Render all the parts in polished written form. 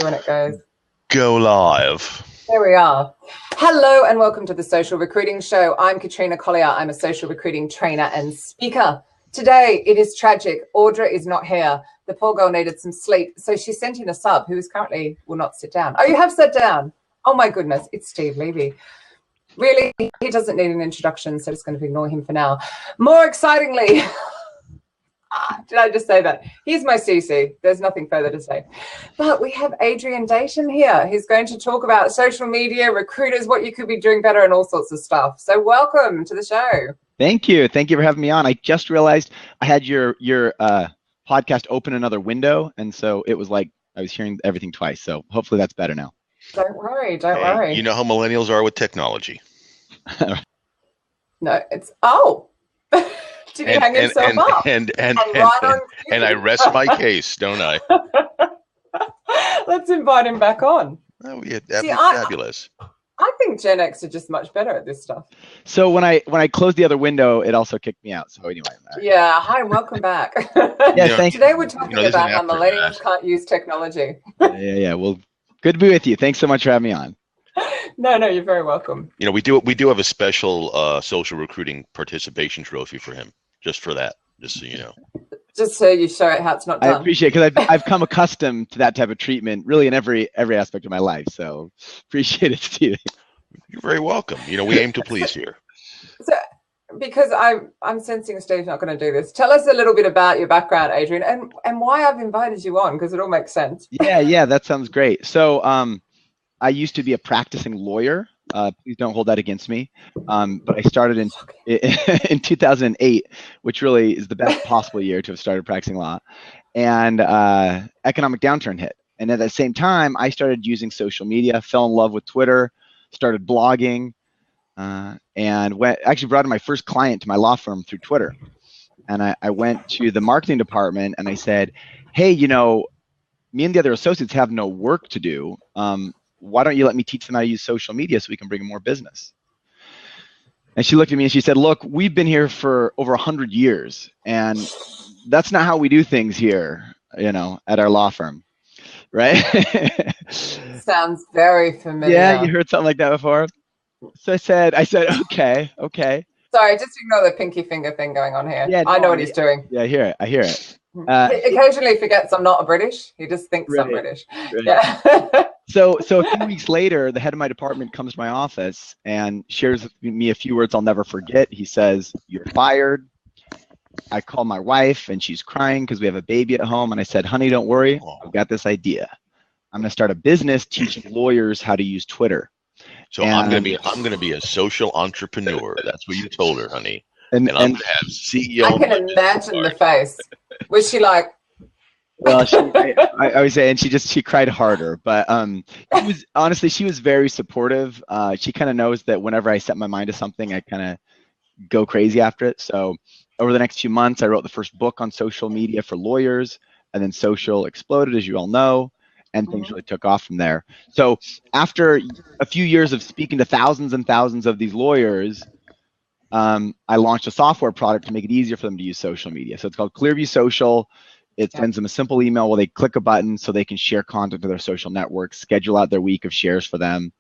when it goes. Go live. There we are. Hello and welcome to the Social Recruiting Show. I'm Katrina Collier. I'm a social recruiting trainer and speaker. Today, it is tragic. Audra is not here. The poor girl needed some sleep, so she sent in a sub who is currently will not sit down. Oh, you have sat down. Oh my goodness, it's Steve Levy. Really, he doesn't need an introduction, so I'm just going to ignore him for now. More excitingly, did I just say that? Here's my CC. There's nothing further to say. But we have Adrian Dayton here. He's going to talk about social media, recruiters, what you could be doing better, and all sorts of stuff. So welcome to the show. Thank you. Thank you for having me on. I just realized I had your podcast open another window, and so it was like I was hearing everything twice. So hopefully that's better now. Don't worry. Don't worry. You know how millennials are with technology. No, it's Did you hang yourself up? And I rest my case, don't I? Let's invite him back on. Oh, yeah, that'd be fabulous. I think Gen X are just much better at this stuff. So when I closed the other window, it also kicked me out. So anyway. Yeah. Hi, welcome back. Yeah, thanks. Today we're talking about how millennials can't use technology. Yeah. Well, good to be with you. Thanks so much for having me on. No, you're very welcome. You know, we do have a special social recruiting participation trophy for him, just for that, just so you know. Just so you show it how it's not done. I appreciate it because I've come accustomed to that type of treatment really in every aspect of my life. So appreciate it, Steve. You're very welcome. You know, we aim to please here. So, because I'm sensing Steve's not going to do this. Tell us a little bit about your background, Adrian, and why I've invited you on, because it all makes sense. Yeah, that sounds great. So I used to be a practicing lawyer. Please don't hold that against me. But I started in 2008, which really is the best possible year to have started practicing law. And economic downturn hit. And at the same time, I started using social media, fell in love with Twitter, started blogging, and actually brought in my first client to my law firm through Twitter. And I went to the marketing department and I said, hey, you know, me and the other associates have no work to do. Why don't you let me teach them how to use social media so we can bring in more business? And she looked at me and she said, look, we've been here for over 100 years, and that's not how we do things here, you know, at our law firm, right? Sounds very familiar. Yeah, you heard something like that before? So I said, okay. Sorry, just ignore the pinky finger thing going on here. Yeah, I know what he's doing. Yeah, I hear it. He occasionally forgets I'm not a British. He just thinks I'm British. Right. Yeah. So a few weeks later, the head of my department comes to my office and shares with me a few words I'll never forget. He says, you're fired. I call my wife and she's crying because we have a baby at home. And I said, honey, don't worry. I've got this idea. I'm going to start a business teaching lawyers how to use Twitter. So I'm going to be a social entrepreneur. That's what you told her, honey. And I'm going to have CEO. I can imagine the face. Was she like? Well, I always say, and she cried harder, but she was very supportive. She kind of knows that whenever I set my mind to something, I kind of go crazy after it. So over the next few months, I wrote the first book on social media for lawyers, and then social exploded, as you all know, and things really took off from there. So after a few years of speaking to thousands and thousands of these lawyers, I launched a software product to make it easier for them to use social media. So it's called Clearview Social. It sends them a simple email where they click a button so they can share content to their social networks, schedule out their week of shares for them.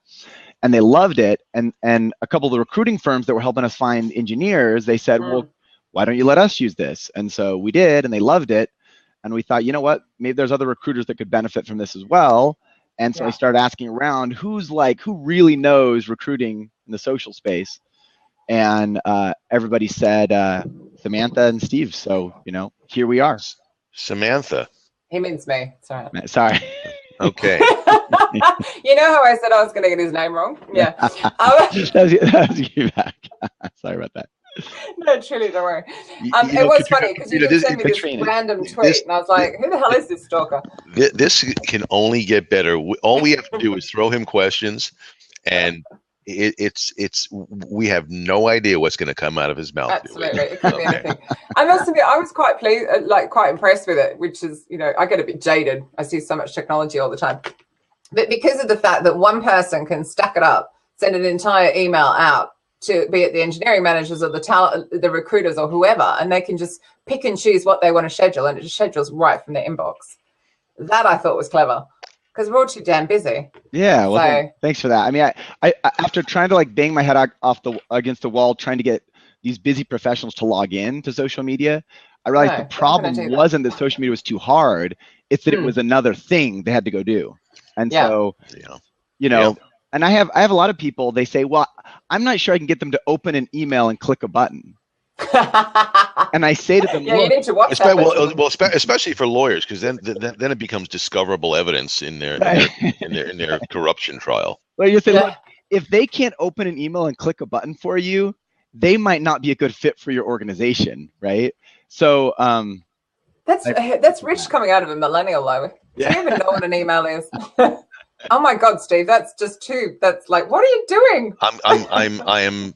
And they loved it. And a couple of the recruiting firms that were helping us find engineers, they said, well, why don't you let us use this? And so we did, and they loved it. And we thought, you know what, maybe there's other recruiters that could benefit from this as well. And so we started asking around who really knows recruiting in the social space. And everybody said Samantha and Steve. So, you know, here we are. Samantha. He means me. Sorry. Okay. You know how I said I was going to get his name wrong? Yeah. that was you back. Sorry about that. No, truly, don't worry. It was funny because you just sent me this random tweet, and I was like, who the hell is this stalker? This can only get better. All we have to do is throw him questions, and we have no idea what's going to come out of his mouth. Absolutely, it could be anything. I must admit, I was quite pleased, quite impressed with it. Which is, you know, I get a bit jaded. I see so much technology all the time, but because of the fact that one person can stack it up, send an entire email out to be it the engineering managers or the recruiters or whoever, and they can just pick and choose what they want to schedule, and it just schedules right from their inbox. That I thought was clever. because we're all too damn busy. Yeah, well, So thanks for that. I mean, I after trying to like bang my head against the wall, trying to get these busy professionals to log in to social media, I realized the no, we're not gonna problem do that. wasn't that social media was too hard; it's that it was another thing they had to go do. And Yeah. so, Yeah. you know, and I have a lot of people. They say, "Well, I'm not sure I can get them to open an email and click a button." And I say to them, yeah, you "Look, need to watch that. Well, especially for lawyers, because then it becomes discoverable evidence in their in their corruption trial. well, you say, look, if they can't open an email and click a button for you, they might not be a good fit for your organization, right?" So that's rich coming out of a millennial, though. Do you even know what an email is? Oh my God, Steve, that's just too. That's like, what are you doing? I am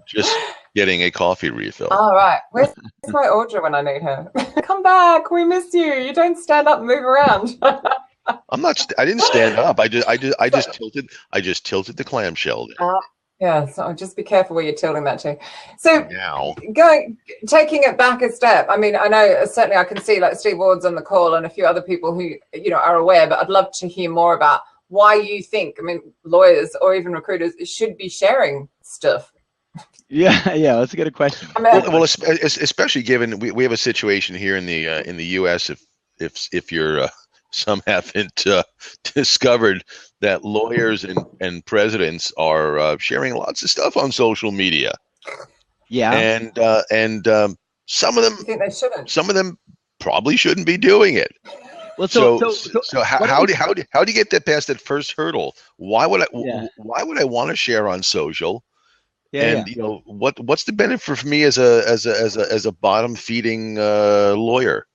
just getting a coffee refill. All right, where's my Audra when I need her? Come back, we miss you. You don't stand up and move around. I'm not. I didn't stand up. I just tilted. I just tilted the clamshell. Yeah, so just be careful where you're tilting that to. So Now, taking it back a step. I mean, I know certainly I can see like Steve Ward's on the call and a few other people who are aware, but I'd love to hear more about why you think. I mean, lawyers or even recruiters should be sharing stuff. yeah, that's a good question. well, especially given we have a situation here in the U.S. If you're some haven't discovered that lawyers and presidents are sharing lots of stuff on social media. Yeah, and some of them, You think they shouldn't? Some of them probably shouldn't be doing it. Well, so how do you get that past that first hurdle? Why would I want to share on social? And what's the benefit for me as a bottom feeding lawyer?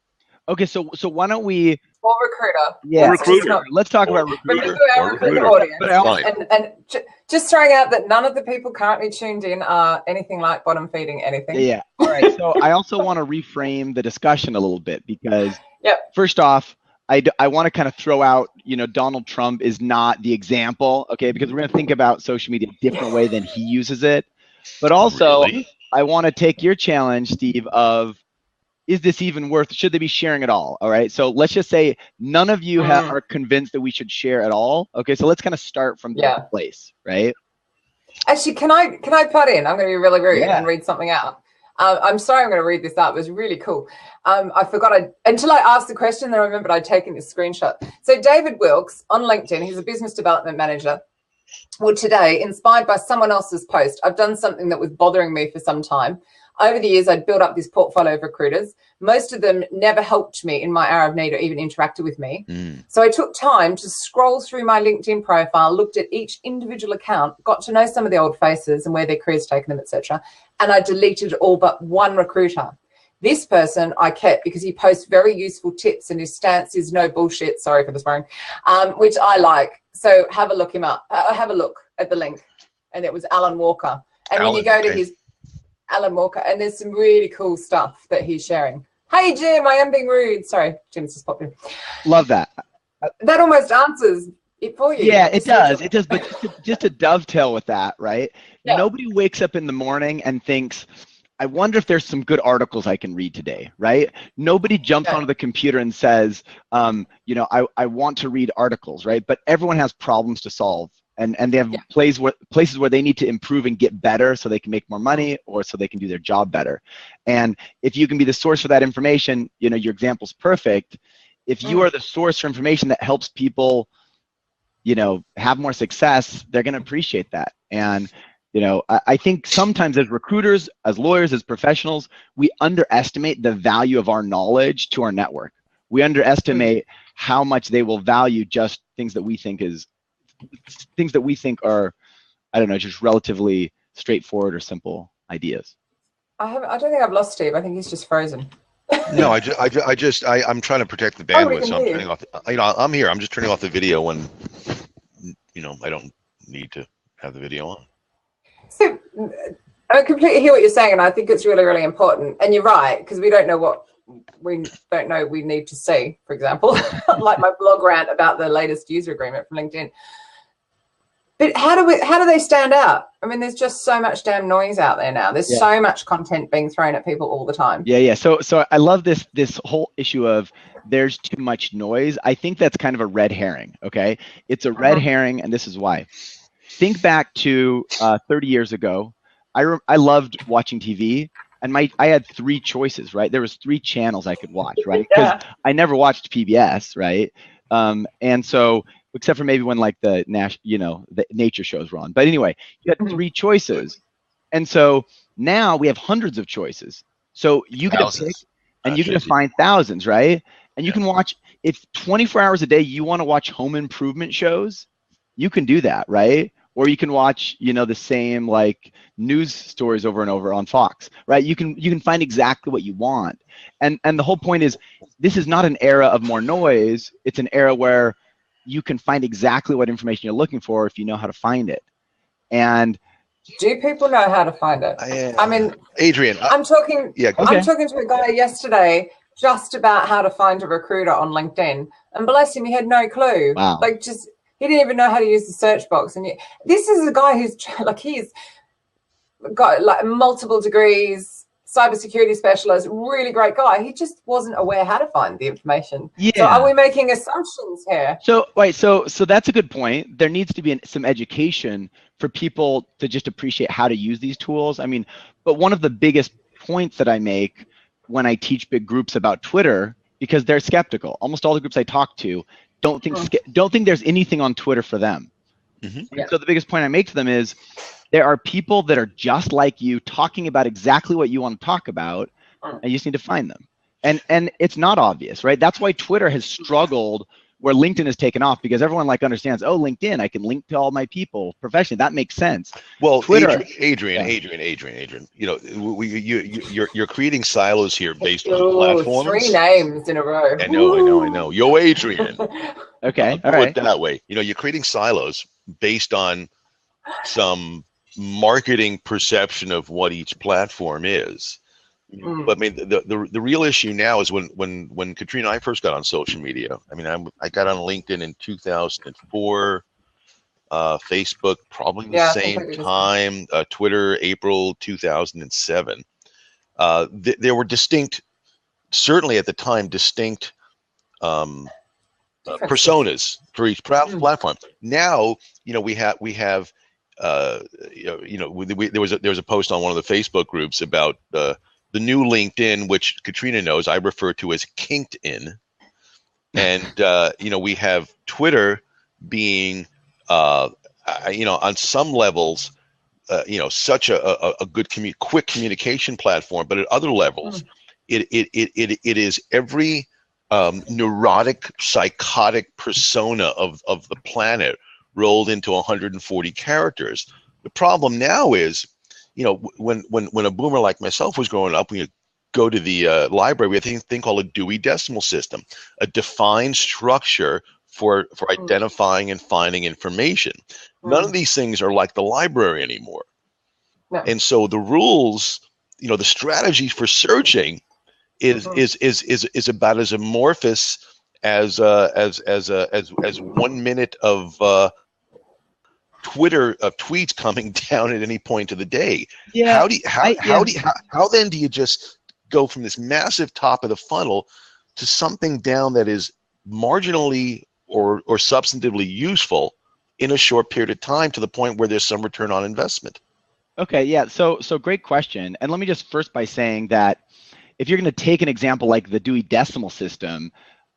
Okay, so why don't we? Or recruiter. Yeah, recruiter. Let's talk about recruiter. Audience. And just throwing out that none of the people currently tuned in are anything like bottom feeding anything. Yeah. All right. So I also want to reframe the discussion a little bit because first off, I want to kind of throw out, Donald Trump is not the example, okay? Because we're going to think about social media a different way than he uses it. But also, I want to take your challenge, Steve, of is this even worth, should they be sharing at all? All right. So let's just say none of you are convinced that we should share at all. Okay. So let's kind of start from that place, right? Actually, can I put in? I'm going to be really rude and read something out. I'm sorry, I'm going to read this out. It was really cool. I forgot until I asked the question, then I remembered I'd taken this screenshot. So David Wilkes on LinkedIn, he's a business development manager. Well, today, inspired by someone else's post, I've done something that was bothering me for some time. Over the years, I'd built up this portfolio of recruiters. Most of them never helped me in my hour of need or even interacted with me. So I took time to scroll through my LinkedIn profile, looked at each individual account, got to know some of the old faces and where their careers taken them, etc. And I deleted all but one recruiter. This person I kept because he posts very useful tips and his stance is no bullshit. Sorry for the swearing, which I like. So have a look him up. Have a look at the link. And it was Alan Walker. And when you go to his Alan Walker, and there's some really cool stuff that he's sharing. Hey, Jim, I am being rude. Sorry, Jim's just popped in. Love that. That almost answers it for you. Yeah, it does. It does. But just to dovetail with that, right? Yeah. Nobody wakes up in the morning and thinks, I wonder if there's some good articles I can read today, right? Nobody jumps onto the computer and says, I want to read articles, right? But everyone has problems to solve. And they have places where they need to improve and get better so they can make more money or so they can do their job better. And if you can be the source for that information, your example's perfect. If you are the source for information that helps people, have more success, they're going to appreciate that. And, I think sometimes as recruiters, as lawyers, as professionals, we underestimate the value of our knowledge to our network. We underestimate how much they will value just things that we think are, I don't know, just relatively straightforward or simple ideas. I don't think I've lost Steve. I think he's just frozen. No, I'm trying to protect the bandwidth. So I'm turning off. I'm here. I'm just turning off the video when, I don't need to have the video on. So I completely hear what you're saying, and I think it's really, really important. And you're right, because we don't know what we need to see, for example, like my blog rant about the latest user agreement from LinkedIn. But how do they stand out? I mean, there's just so much damn noise out there now. There's so much content being thrown at people all the time. Yeah. So I love this whole issue of there's too much noise. I think that's kind of a red herring. Okay, it's a red herring, and this is why. Think back to 30 years ago. I loved watching TV, and I had 3 choices, right? There was 3 channels I could watch, right? Because I never watched PBS, right? And so, except for maybe when like the nature shows were on. But anyway, you had 3 choices, and so now we have hundreds of choices. So you get to pick, and you get to find thousands, right? And you can watch. If 24 hours a day you want to watch home improvement shows, you can do that, right? Or you can watch, the same like news stories over and over on Fox, right? You can find exactly what you want. And the whole point is, this is not an era of more noise. It's an era where you can find exactly what information you're looking for if you know how to find it. And do people know how to find it? I mean, Adrian, I'm talking to a guy yesterday just about how to find a recruiter on LinkedIn, and bless him, he had no clue. Wow. Like, just he didn't even know how to use the search box. And this is a guy who's like, he's got like multiple degrees, cybersecurity specialist, really great guy. He just wasn't aware how to find the information. Yeah. So are we making assumptions here? So right. So that's a good point. There needs to be some education for people to just appreciate how to use these tools. I mean, but one of the biggest points that I make when I teach big groups about Twitter, because they're skeptical. Almost all the groups I talk to don't think there's anything on Twitter for them. So the biggest point I make to them is, there are people that are just like you, talking about exactly what you want to talk about, and you just need to find them. And it's not obvious, right? That's why Twitter has struggled where LinkedIn has taken off, because everyone like understands, oh, LinkedIn, I can link to all my people professionally. That makes sense. Well, Twitter, Adrian, you're creating silos here based on platforms. 3 names in a row. I know. Yo, Adrian. Okay, all right. Put it that way. You're creating silos based on some marketing perception of what each platform is. But I mean, the real issue now is when Katrina and I first got on social media. I mean, I got on LinkedIn in 2004, Facebook probably the same time, Twitter April 2007. There were certainly at the time, distinct personas for each platform. Now, we have there was a post on one of the Facebook groups about the new LinkedIn, which Katrina knows I refer to as KinkedIn. And, we have Twitter being, on some levels, such a good quick communication platform, but at other levels, it is every neurotic, psychotic persona of the planet rolled into 140 characters. The problem now is, when a boomer like myself was growing up, we go to the library, we had a thing called a Dewey Decimal System, a defined structure for identifying and finding information. None of these things are like the library anymore. No. And so the rules, the strategy for searching is about as amorphous as 1 minute of Twitter tweets coming down at any point of the day. Yeah. How then do you just go from this massive top of the funnel to something down that is marginally or substantively useful in a short period of time, to the point where there's some return on investment? Okay, yeah. So great question. And let me just first by saying that if you're going to take an example like the Dewey Decimal System,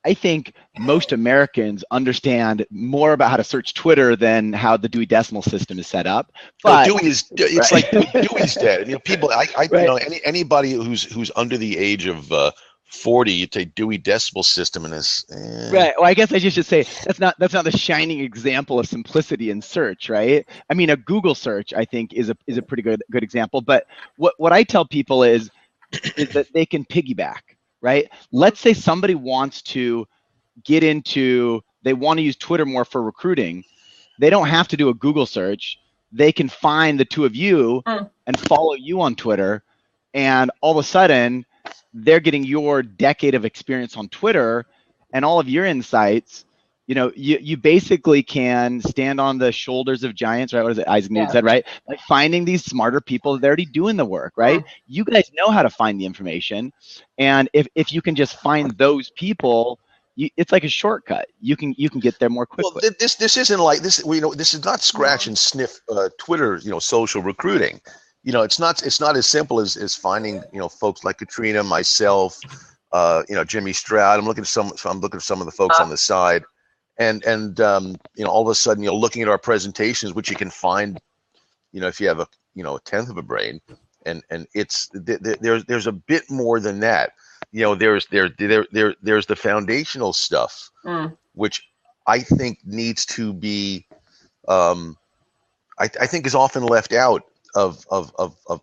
I think most Americans understand more about how to search Twitter than how the Dewey Decimal System is set up. But it's like Dewey's dead. People, anybody who's under the age of 40, you take Dewey Decimal System and it's right. Well, I guess I should say that's not the shining example of simplicity in search, right? I mean, a Google search, I think, is a pretty good example. But what I tell people is that they can piggyback. Right? Let's say somebody wants to they want to use Twitter more for recruiting. They don't have to do a Google search. They can find the two of you and follow you on Twitter. And all of a sudden, they're getting your decade of experience on Twitter and all of your insights, you know, you basically can stand on the shoulders of giants, right? What is it, Isaac Newton said, right? Like finding these smarter people that are already doing the work, right? You guys know how to find the information, and if you can just find those people, it's like a shortcut. You can get there more quickly. Well, this isn't like this. You know, this is not scratch and sniff Twitter. You know, social recruiting. You know, it's not as simple as finding, you know, folks like Katrina, myself, you know, Jimmy Stroud. I'm looking at some of the folks on the side, and you know, all of a sudden, you know, looking at our presentations, which you can find, you know, if you have a tenth of a brain, and it's there's a bit more than that. You know, there's the foundational stuff, which I think needs to be, I think is often left out of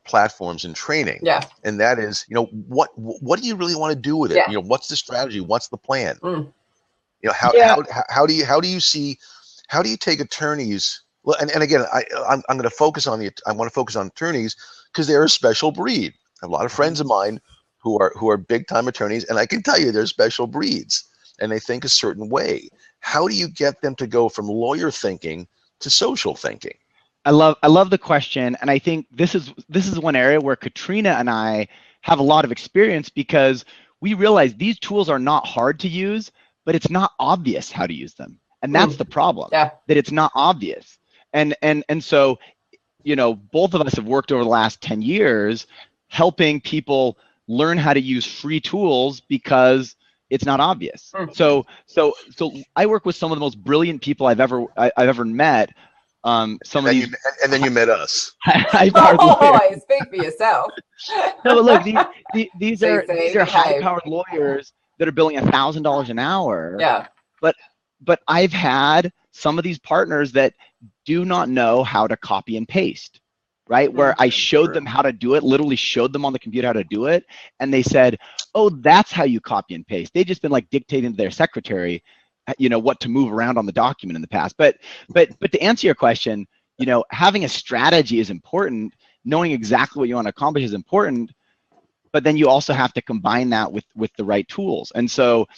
platforms and training. Yeah. And that is, you know, what do you really want to do with it? You know, what's the strategy? What's the plan? You know, how do you take attorneys? Well, and again, I'm going to focus on I want to focus on attorneys because they're a special breed. I have a lot of friends of mine who are big time attorneys, and I can tell you they're special breeds and they think a certain way. How do you get them to go from lawyer thinking to social thinking? I love the question, and I think this is one area where Katrina and I have a lot of experience, because we realize these tools are not hard to use, but it's not obvious how to use them, and that's the problem. That it's not obvious, and so, you know, both of us have worked over the last 10 years helping people learn how to use free tools because it's not obvious. So I work with some of the most brilliant people I've ever met. And then you met us. Speak for yourself. No, but look, these are high-powered lawyers that are billing $1,000 an hour. Yeah. But I've had some of these partners that do not know how to copy and paste, right? Where I showed them how to do it, literally showed them on the computer how to do it, and they said, "Oh, that's how you copy and paste." They've just been like dictating to their secretary, you know, what to move around on the document in the past. But to answer your question, you know, having a strategy is important. Knowing exactly what you want to accomplish is important, but then you also have to combine that with the right tools. And so,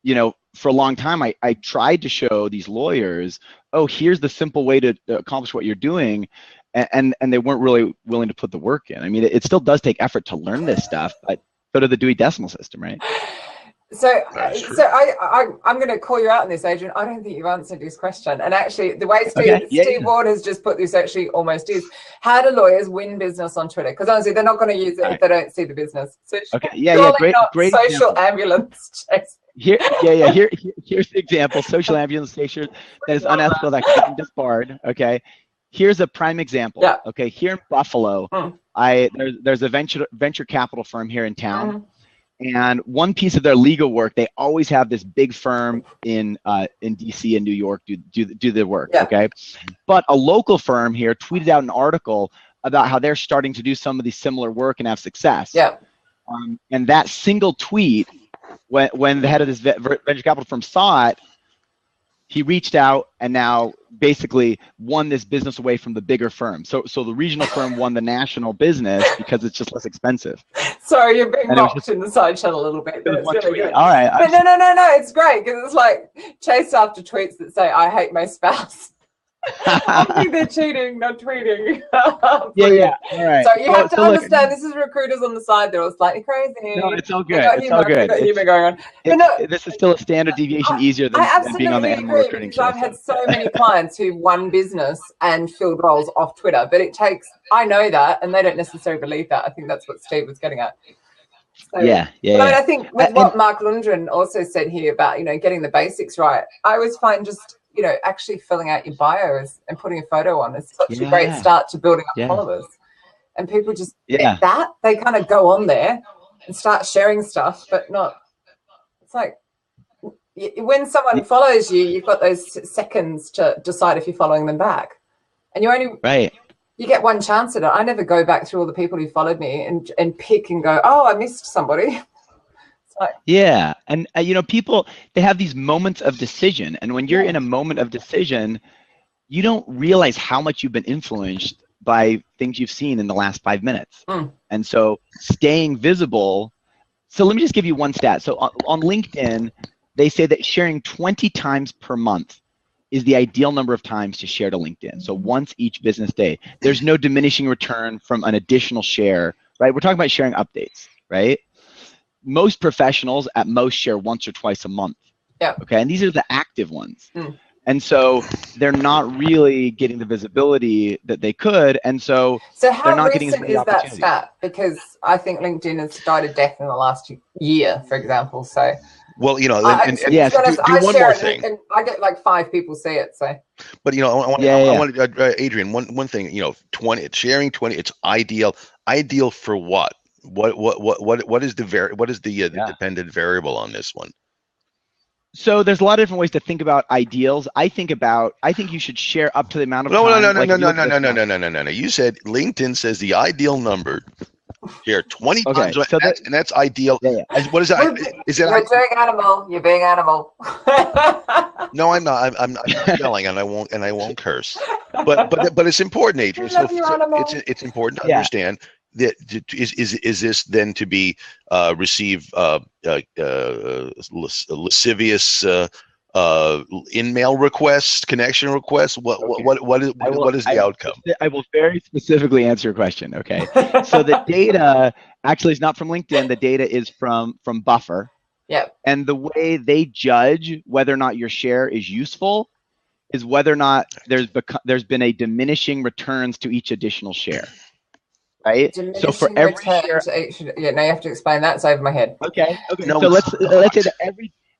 you know, for a long time, I tried to show these lawyers, oh, here's the simple way to accomplish what you're doing, and they weren't really willing to put the work in. I mean, it still does take effort to learn this stuff, but so did the Dewey Decimal System, right? So I'm going to call you out on this, Adrian. I don't think you've answered this question. And actually, the way Steve Ward has just put this actually almost is, how do lawyers win business on Twitter? Because honestly, they're not going to use it if they don't see the business. So great social example. Ambulance chasing. Here's the example. Social ambulance station that is unethical, that can be disbarred. Okay. Here's a prime example. Yeah. Okay. Here in Buffalo, there's a venture capital firm here in town. And one piece of their legal work, they always have this big firm in DC and New York do the work, okay? But a local firm here tweeted out an article about how they're starting to do some of these similar work and have success. Yeah. And that single tweet, when the head of this venture capital firm saw it, he reached out and now basically won this business away from the bigger firm. So the regional firm won the national business because it's just less expensive. Sorry, you're being mocked in the side channel a little bit. But it's really good. All right. But no, it's great because it's like chase after tweets that say, "I hate my spouse." I think they're cheating, not tweeting. All right. So you have to understand, this is recruiters on the side. They're all slightly crazy. No, it's all good. It's all good. Humor going on. This is still a standard deviation easier than being on the animal recruiting show. I've had so many clients who won business and filled roles off Twitter, but it takes, I know that, and they don't necessarily believe that. I think that's what Steve was getting at. So, I think with what Mark Lundgren also said here about, you know, getting the basics right, I always find just, you know, actually filling out your bio and putting a photo on is such a great start to building up followers. And people just get that. They kind of go on there and start sharing stuff, but not, it's like when someone follows you, you've got those seconds to decide if you're following them back. And you only, you get one chance at it. I never go back through all the people who followed me and pick and go, oh, I missed somebody. Yeah, and you know, people, they have these moments of decision, and when you're in a moment of decision, you don't realize how much you've been influenced by things you've seen in the last 5 minutes. And so staying visible. So let me just give you one stat. So on LinkedIn, they say that sharing 20 times per month is the ideal number of times to share to LinkedIn. So once each business day. There's no diminishing return from an additional share, right? We're talking about sharing updates, right? Most professionals at most share once or twice a month. Yeah. Okay, and these are the active ones. And so they're not really getting the visibility that they could, and so they're how not getting as recent many is that opportunities. stat? Because I think LinkedIn has died a death in the last year, for example. So, well, you know, to be honest, do I one share more it, thing. and I get like 5 people see it. So, But you know, I want Adrian, one thing. You know, sharing 20. It's ideal. Ideal for what? What is the dependent variable on this one? So there's a lot of different ways to think about ideals. I think you should share up to the amount of No. time. You said LinkedIn says the ideal number. Share 20 times, So and that's ideal. What is that? You're doing animal. You're being animal. No, I'm not. I'm not yelling, and I won't curse. But it's important, Adrian. So it's important to understand that is this then to be receive lascivious in-mail requests, connection requests? What is the outcome? I will very specifically answer your question. Okay. So the data actually is not from LinkedIn. The data is from Buffer. Yep. And the way they judge whether or not your share is useful is whether or not there's been a diminishing returns to each additional share. Right. Diminishing so for every share, now you have to explain that. It's over my head. Okay. No, so let's say that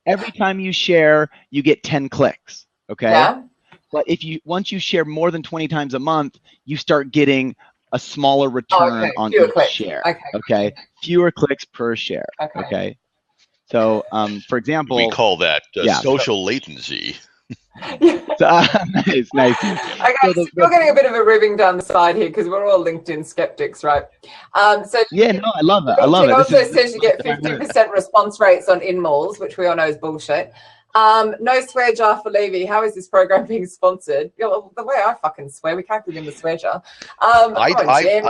every time you share, you get 10 clicks. Okay. Yeah. But once you share more than 20 times a month, you start getting a smaller return on each share. Okay. Fewer clicks per share. Okay. So, for example, we call that social latency. Nice. Okay, so you're getting a bit of a ribbing down the side here because we're all LinkedIn skeptics, right? I love it. It also says you get 50% response rates on in-malls, which we all know is bullshit. No swear jar for Levy. How is this program being sponsored? The way I fucking swear, we can't give him the swear jar.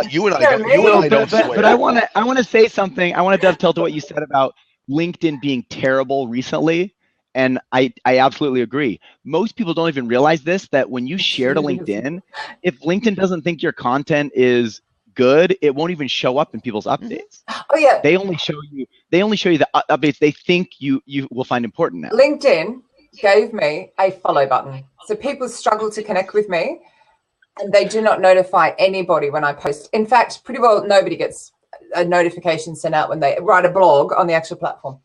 You and I don't swear. But I want to say something. I want to dovetail to what you said about LinkedIn being terrible recently. And I absolutely agree. Most people don't even realize this, that when you share to LinkedIn, if LinkedIn doesn't think your content is good, it won't even show up in people's updates. Oh yeah. They only show you the updates they think you will find important now. LinkedIn gave me a follow button. So people struggle to connect with me and they do not notify anybody when I post. In fact, pretty well nobody gets a notification sent out when they write a blog on the actual platform.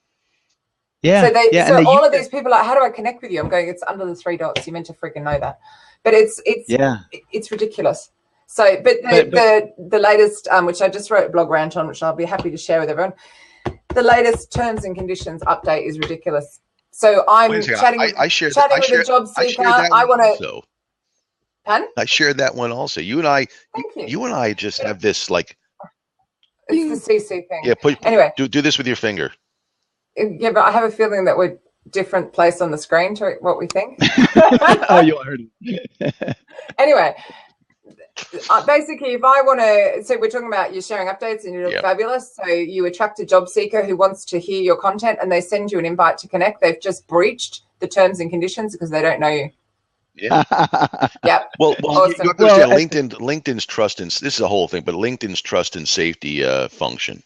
Yeah. So all of these people are like, how do I connect with you? I'm going, it's under the 3 dots. You meant to freaking know that. But it's ridiculous. So, but the latest, which I just wrote a blog rant on, which I'll be happy to share with everyone. The latest terms and conditions update is ridiculous. So I'm chatting with a job seeker. I want to. Pardon? I shared that one also. You and I just have this like. It's the CC thing. Yeah. Anyway, do this with your finger. Yeah, but I have a feeling that we're different place on the screen to what we think. Oh, you heard it. Anyway, basically, if I want to, so we're talking about you sharing updates and you look fabulous. So you attract a job seeker who wants to hear your content and they send you an invite to connect. They've just breached the terms and conditions because they don't know you. Yeah. Yep. Well, awesome. You understand LinkedIn's trust in, this is a whole thing, but LinkedIn's trust and safety function.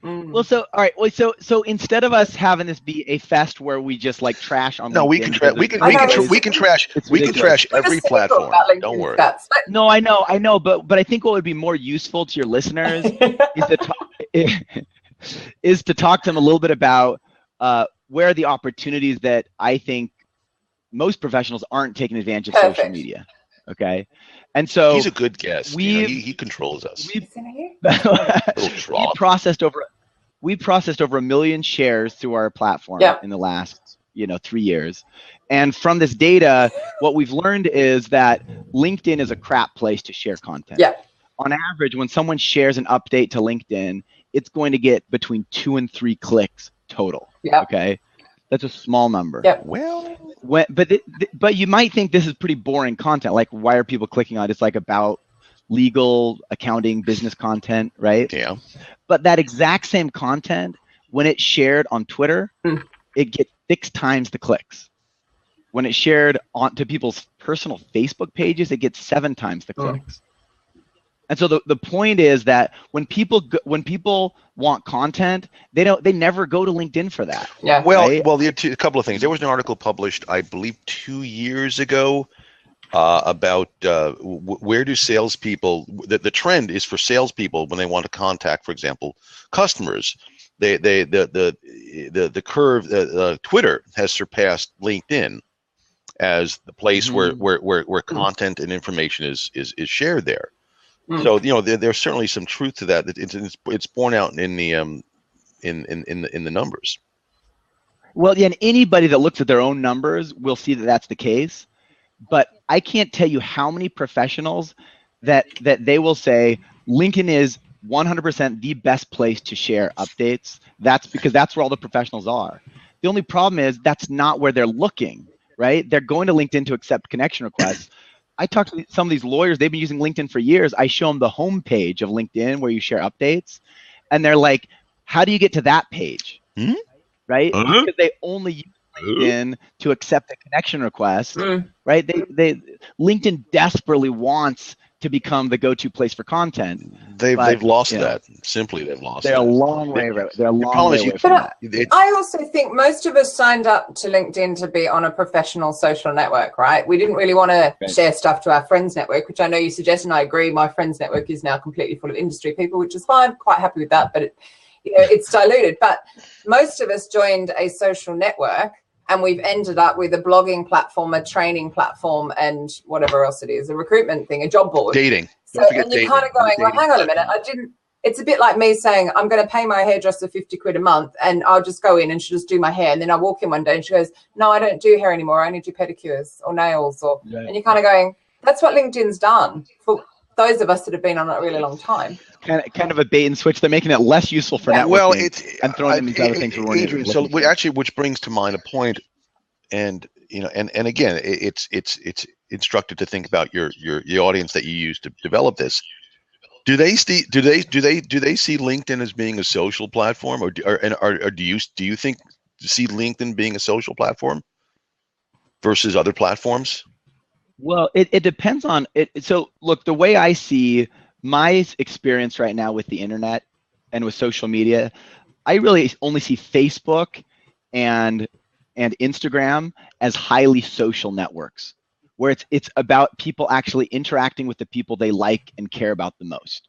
Well, so all right. Well, so instead of us having this be a fest where we just like trash on, no, LinkedIn, we can trash every platform. Don't worry. No, I know, but I think what would be more useful to your listeners is to talk to them a little bit about where are the opportunities that I think most professionals aren't taking advantage of social media. Okay. And so he's a good guest. He controls us. We processed over 1 million shares through our platform in the last 3 years. And from this data, what we've learned is that LinkedIn is a crap place to share content. Yeah. On average, when someone shares an update to LinkedIn, it's going to get between 2 and 3 clicks total. Yeah. Okay. That's a small number. Yep. But you might think this is pretty boring content. Like, why are people clicking on it? It's like about legal, accounting, business content, right? Yeah. But that exact same content When it's shared on Twitter, it gets 6 times the clicks. When it's shared onto people's personal Facebook pages, it gets 7 times the clicks. And so the point is that when people want content, they never go to LinkedIn for that. Yeah. Right? Well, a couple of things. There was an article published, I believe, 2 years ago about where do salespeople. The trend is for salespeople when they want to contact, for example, customers. The curve. Twitter has surpassed LinkedIn as the place where content and information is shared there. So there's certainly some truth to that. It's borne out in the numbers. Well, yeah, and anybody that looks at their own numbers will see that that's the case. But I can't tell you how many professionals that they will say LinkedIn is 100% the best place to share updates. That's because that's where all the professionals are. The only problem is that's not where they're looking, right? They're going to LinkedIn to accept connection requests. I talked to some of these lawyers, they've been using LinkedIn for years. I show them the homepage of LinkedIn where you share updates. And they're like, how do you get to that page? Right? Because they only use LinkedIn to accept a connection request, right? LinkedIn desperately wants to become the go-to place for content. They've lost that. Simply, they've lost. They're a long way. They're a long way away from that. I also think most of us signed up to LinkedIn to be on a professional social network, right? We didn't really want to share stuff to our friends network, which I know you suggest, and I agree. My friends network is now completely full of industry people, which is fine. Quite happy with that, but it's diluted. But most of us joined a social network, and we've ended up with a blogging platform, a training platform, and whatever else it is, a recruitment thing, a job board. Dating. So, and you're kind of going, well, hang on a minute. It's a bit like me saying, I'm going to pay my hairdresser 50 quid a month and I'll just go in and she'll just do my hair. And then I walk in one day and she goes, no, I don't do hair anymore. I only do pedicures or nails. And you're kind of going, that's what LinkedIn's done for those of us that have been on it a really long time. Kind of a bait and switch. They're making it less useful for networking and throwing in these other things. Adrian, so which brings to mind a point, and and again, it's instructive to think about your audience that you use to develop this. Do they see LinkedIn as being a social platform, or do you see LinkedIn being a social platform versus other platforms? Well, it depends on it. So look, the way I see my experience right now with the internet and with social media, I really only see Facebook and Instagram as highly social networks, where it's about people actually interacting with the people they like and care about the most.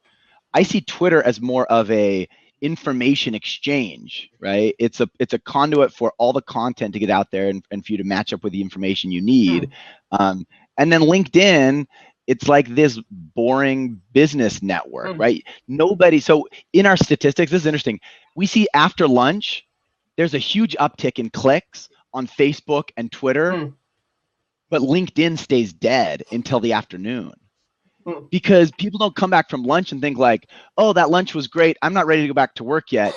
I see Twitter as more of a information exchange, right? It's a conduit for all the content to get out there and for you to match up with the information you need. And then LinkedIn, it's like this boring business network, right? So in our statistics, this is interesting. We see after lunch, there's a huge uptick in clicks on Facebook and Twitter, but LinkedIn stays dead until the afternoon. Because people don't come back from lunch and think like, oh, that lunch was great. I'm not ready to go back to work yet,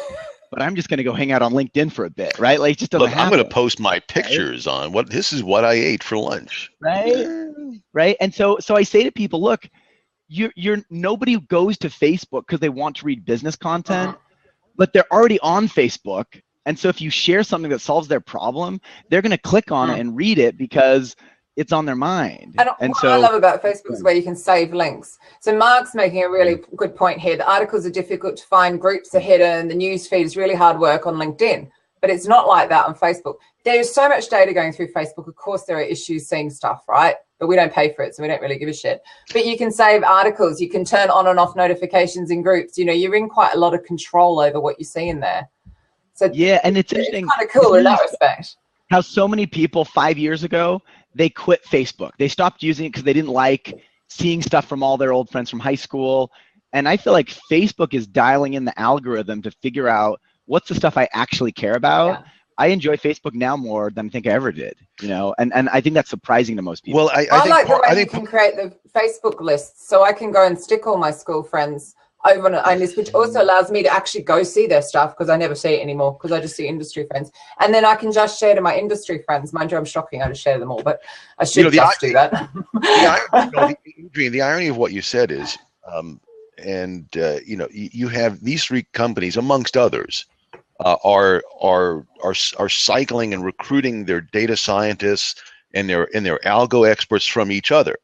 but I'm just going to go hang out on LinkedIn for a bit, right? Like, it just doesn't happen. I'm going to post my pictures on this is what I ate for lunch. Right. And so I say to people, look, nobody goes to Facebook because they want to read business content, but they're already on Facebook. And so if you share something that solves their problem, they're going to click on it and read it because it's on their mind. And what I love about Facebook is where you can save links. So Mark's making a really good point here. The articles are difficult to find, groups are hidden, the news feed is really hard work on LinkedIn. But it's not like that on Facebook. There's so much data going through Facebook. Of course, there are issues seeing stuff, right? But we don't pay for it, so we don't really give a shit. But you can save articles. You can turn on and off notifications in groups. You're in quite a lot of control over what you see in there. So yeah, and it's interesting. It's kind of cool in that respect. How so many people 5 years ago, they quit Facebook. They stopped using it because they didn't like seeing stuff from all their old friends from high school. And I feel like Facebook is dialing in the algorithm to figure out what's the stuff I actually care about. Yeah. I enjoy Facebook now more than I think I ever did, and I think that's surprising to most people. Well, I like the way you can create the Facebook lists, so I can go and stick all my school friends over on a list, which also allows me to actually go see their stuff because I never see it anymore because I just see industry friends. And then I can just share to my industry friends. Mind you, I'm shocking. I just share them all, but I should just do that. The irony of what you said is, you have these three companies, amongst others, are cycling and recruiting their data scientists and their algo experts from each other.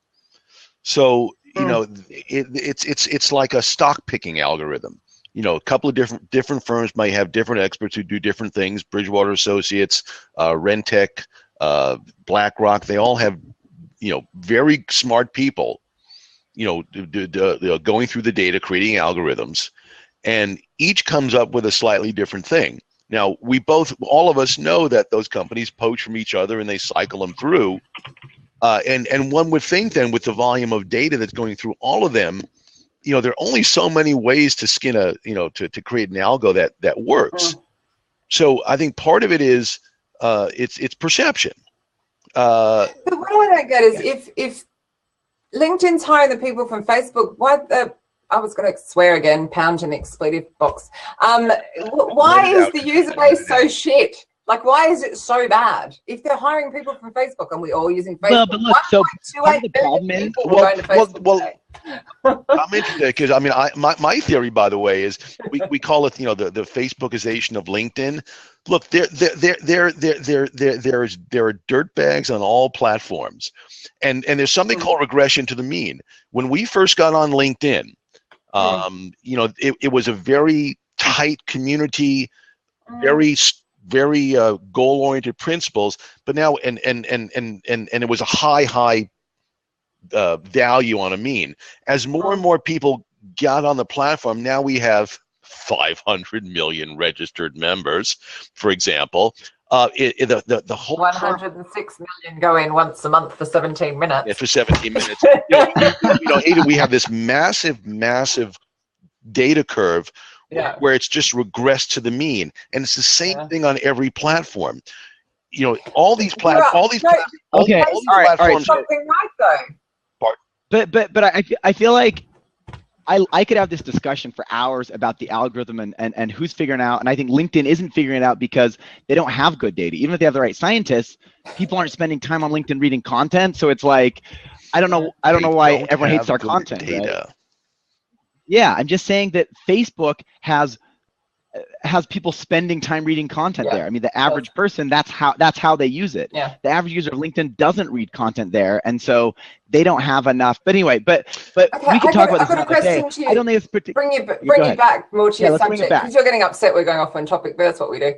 So it's like a stock picking algorithm. A couple of different firms might have different experts who do different things. Bridgewater Associates, Rentec, BlackRock, they all have very smart people going through the data, creating algorithms, and each comes up with a slightly different thing. Now, all of us know that those companies poach from each other and they cycle them through. And one would think then, with the volume of data that's going through all of them, there are only so many ways to skin to create an algo that works. So I think part of it is it's perception. But what I don't get is if LinkedIn's hiring the people from Facebook, I was going to swear again, pound in the expletive box. Why is the user base so shit? Like, why is it so bad? If they're hiring people from Facebook and we're all using Facebook, well, but look, so part of the problem is, I'm interested because my theory, by the way, is we call it the Facebookization of LinkedIn. Look, there are dirtbags on all platforms, and there's something called regression to the mean. When we first got on LinkedIn, it was a very tight community, very goal-oriented principles, but now and it was a high value on a mean. As more and more people got on the platform, now we have 500 million registered members, for example. The whole 106 million go in once a month for 17 minutes. Yeah, for 17 minutes. Ada, we have this massive data curve where it's just regressed to the mean, and it's the same thing on every platform. All these platforms. Something right though. But I feel like I could have this discussion for hours about the algorithm and who's figuring out, and I think LinkedIn isn't figuring it out because they don't have good data. Even if they have the right scientists, people aren't spending time on LinkedIn reading content. So it's like, I don't know why everyone hates our content. Data. Right? Yeah, I'm just saying that Facebook has people spending time reading content there. I mean, the average person, that's how they use it. Yeah. The average user of LinkedIn doesn't read content there, and so they don't have enough. But anyway, but we can talk about this another day. I don't think it's particular. Bring you back more to your subject, because you're getting upset we're going off on topic, but that's what we do.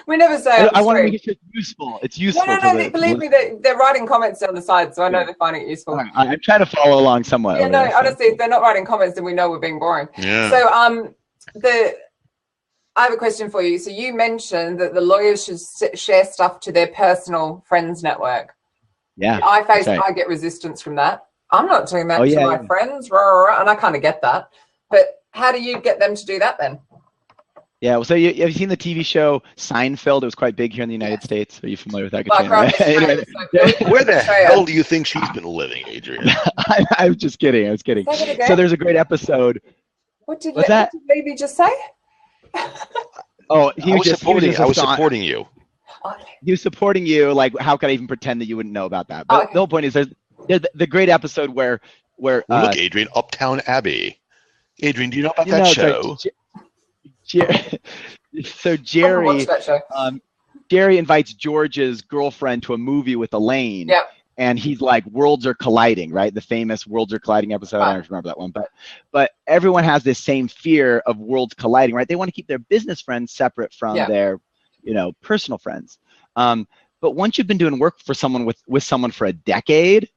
We never say. I want to make it useful. It's useful. No, believe me, they're writing comments down the side, so I know they're finding it useful. I'm trying to follow along somewhat. Yeah, no, honestly, if they're not writing comments, then we know we're being boring. Yeah. So, I have a question for you. So you mentioned that the lawyers should share stuff to their personal friends network. Yeah. I get resistance from that. I'm not doing that to my friends, and I kind of get that. But how do you get them to do that then? Yeah, well, so have you seen the TV show Seinfeld? It was quite big here in the United States. Are you familiar with that? Katrina? Where the hell do you think she's been living, Adrian? I was just kidding. I was kidding. So there's a great episode. What did Baby just say? Oh, I was supporting you. He was supporting you. Like, how could I even pretend that you wouldn't know about that? But the whole point is, there's the great episode where look, Adrian, Uptown Abbey. Adrian, do you know about that show? So Jerry invites George's girlfriend to a movie with Elaine. Yeah. And he's like, worlds are colliding, right? The famous worlds are colliding episode. I don't remember that one, but everyone has this same fear of worlds colliding, right? They want to keep their business friends separate from their, personal friends. But once you've been doing work for someone with someone for a decade,